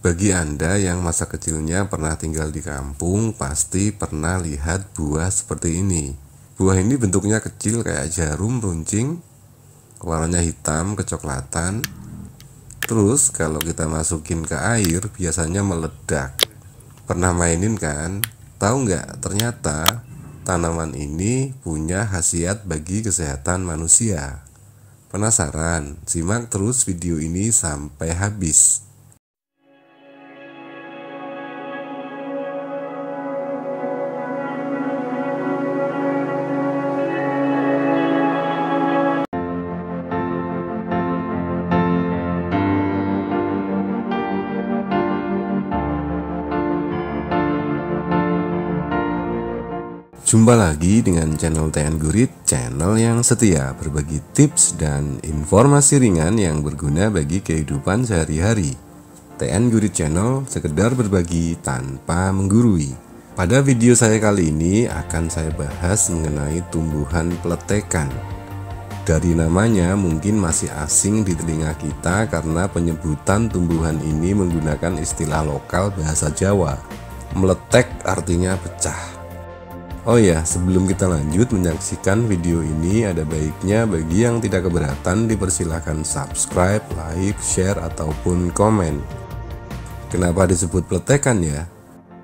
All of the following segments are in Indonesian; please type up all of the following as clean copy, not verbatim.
Bagi Anda yang masa kecilnya pernah tinggal di kampung, pasti pernah lihat buah seperti ini. Buah ini bentuknya kecil kayak jarum runcing, warnanya hitam kecoklatan. Terus kalau kita masukin ke air biasanya meledak. Pernah mainin kan? Tahu nggak? Ternyata tanaman ini punya khasiat bagi kesehatan manusia. Penasaran? Simak terus video ini sampai habis. Jumpa lagi dengan channel TN Gurit, channel yang setia berbagi tips dan informasi ringan yang berguna bagi kehidupan sehari-hari. TN Gurit Channel sekedar berbagi tanpa menggurui. Pada video saya kali ini akan saya bahas mengenai tumbuhan peletekan. Dari namanya mungkin masih asing di telinga kita karena penyebutan tumbuhan ini menggunakan istilah lokal bahasa Jawa. Meletek artinya pecah. Oh ya, sebelum kita lanjut menyaksikan video ini, ada baiknya bagi yang tidak keberatan dipersilahkan subscribe, like, share, ataupun komen. Kenapa disebut peletekan ya?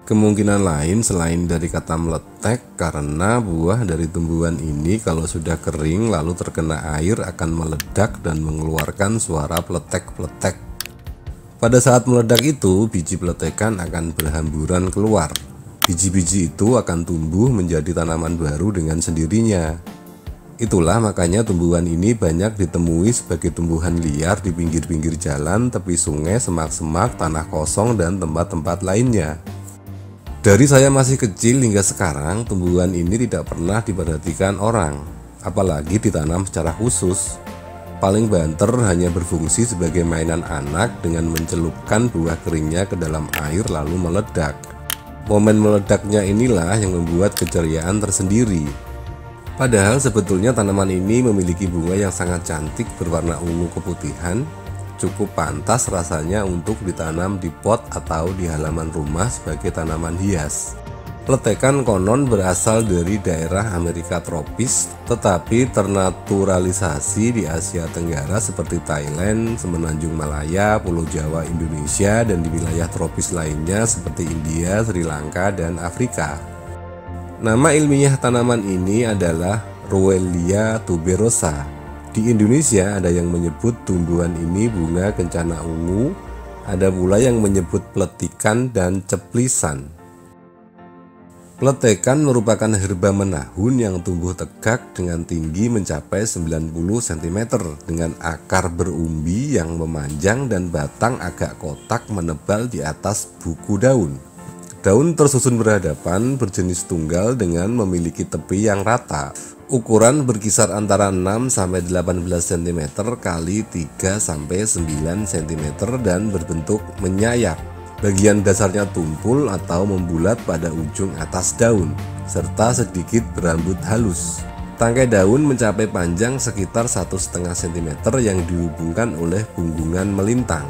Kemungkinan lain selain dari kata meletek karena buah dari tumbuhan ini kalau sudah kering lalu terkena air akan meledak dan mengeluarkan suara peletek-peletek. Pada saat meledak itu, biji peletekan akan berhamburan keluar. Biji-biji itu akan tumbuh menjadi tanaman baru dengan sendirinya. Itulah makanya tumbuhan ini banyak ditemui sebagai tumbuhan liar di pinggir-pinggir jalan, tepi sungai, semak-semak, tanah kosong, dan tempat-tempat lainnya. Dari saya masih kecil hingga sekarang, tumbuhan ini tidak pernah diperhatikan orang, apalagi ditanam secara khusus. Paling banter hanya berfungsi sebagai mainan anak dengan mencelupkan buah keringnya ke dalam air lalu meledak. Momen meledaknya inilah yang membuat keceriaan tersendiri. Padahal sebetulnya tanaman ini memiliki bunga yang sangat cantik berwarna ungu keputihan, cukup pantas rasanya untuk ditanam di pot atau di halaman rumah sebagai tanaman hias. Peletekan konon berasal dari daerah Amerika tropis, tetapi ternaturalisasi di Asia Tenggara seperti Thailand, Semenanjung Malaya, Pulau Jawa, Indonesia, dan di wilayah tropis lainnya seperti India, Sri Lanka, dan Afrika. Nama ilmiah tanaman ini adalah Roelia tuberosa. Di Indonesia ada yang menyebut tumbuhan ini bunga kencana ungu, ada pula yang menyebut peletikan dan ceplisan. Peletekan merupakan herba menahun yang tumbuh tegak dengan tinggi mencapai 90 cm dengan akar berumbi yang memanjang dan batang agak kotak menebal di atas buku daun. Daun tersusun berhadapan, berjenis tunggal dengan memiliki tepi yang rata. Ukuran berkisar antara 6-18 cm kali 3-9 cm dan berbentuk menyayap. Bagian dasarnya tumpul atau membulat pada ujung atas daun, serta sedikit berambut halus. Tangkai daun mencapai panjang sekitar 1,5 cm yang dihubungkan oleh punggungan melintang.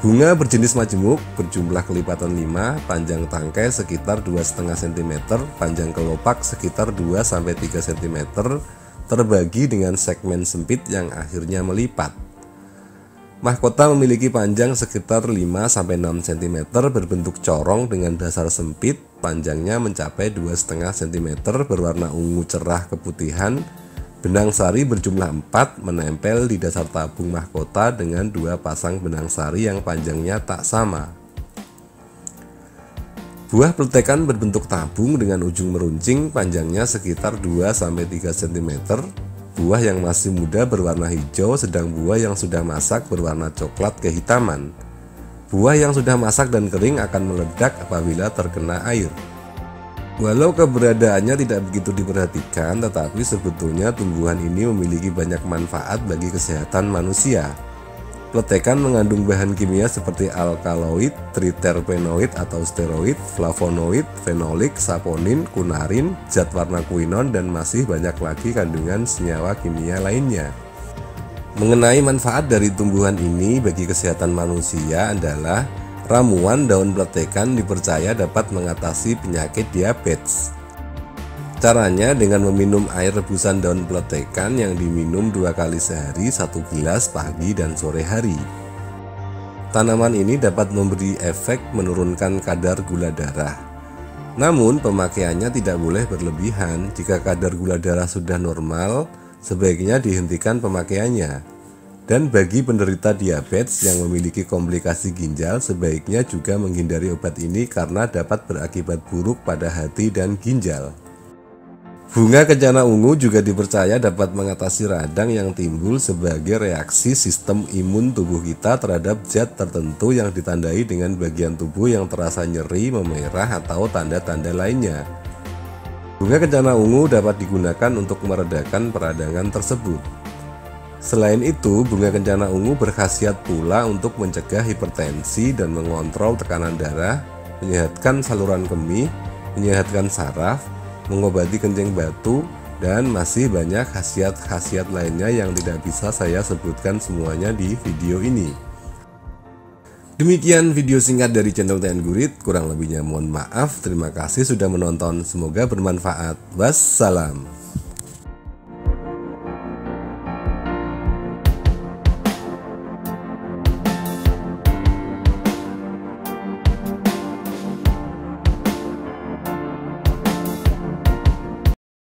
Bunga berjenis majemuk, berjumlah kelipatan 5, panjang tangkai sekitar 2,5 cm, panjang kelopak sekitar 2-3 cm, terbagi dengan segmen sempit yang akhirnya melipat. Mahkota memiliki panjang sekitar 5-6 cm berbentuk corong dengan dasar sempit, panjangnya mencapai 2,5 cm berwarna ungu cerah keputihan. Benang sari berjumlah 4 menempel di dasar tabung mahkota dengan 2 pasang benang sari yang panjangnya tak sama. Buah peletekan berbentuk tabung dengan ujung meruncing, panjangnya sekitar 2-3 cm. Buah yang masih muda berwarna hijau, sedang buah yang sudah masak berwarna coklat kehitaman. Buah yang sudah masak dan kering akan meledak apabila terkena air. Walau keberadaannya tidak begitu diperhatikan, tetapi sebetulnya tumbuhan ini memiliki banyak manfaat bagi kesehatan manusia. Peletekan mengandung bahan kimia seperti alkaloid, triterpenoid atau steroid, flavonoid, fenolik, saponin, kunarin, zat warna kuinon, dan masih banyak lagi kandungan senyawa kimia lainnya. Mengenai manfaat dari tumbuhan ini bagi kesehatan manusia adalah ramuan daun peletekan dipercaya dapat mengatasi penyakit diabetes. Caranya dengan meminum air rebusan daun peletekan yang diminum 2 kali sehari, 1 gelas pagi dan sore hari. Tanaman ini dapat memberi efek menurunkan kadar gula darah. Namun pemakaiannya tidak boleh berlebihan. Jika kadar gula darah sudah normal, sebaiknya dihentikan pemakaiannya. Dan bagi penderita diabetes yang memiliki komplikasi ginjal, sebaiknya juga menghindari obat ini karena dapat berakibat buruk pada hati dan ginjal. Bunga kencana ungu juga dipercaya dapat mengatasi radang yang timbul sebagai reaksi sistem imun tubuh kita terhadap zat tertentu yang ditandai dengan bagian tubuh yang terasa nyeri, memerah, atau tanda-tanda lainnya. Bunga kencana ungu dapat digunakan untuk meredakan peradangan tersebut. Selain itu, bunga kencana ungu berkhasiat pula untuk mencegah hipertensi dan mengontrol tekanan darah, menyehatkan saluran kemih, menyehatkan saraf, mengobati kencing batu, dan masih banyak khasiat-khasiat lainnya yang tidak bisa saya sebutkan semuanya di video ini. Demikian video singkat dari channel TN Gurit, kurang lebihnya mohon maaf. Terima kasih sudah menonton, semoga bermanfaat. Wassalam.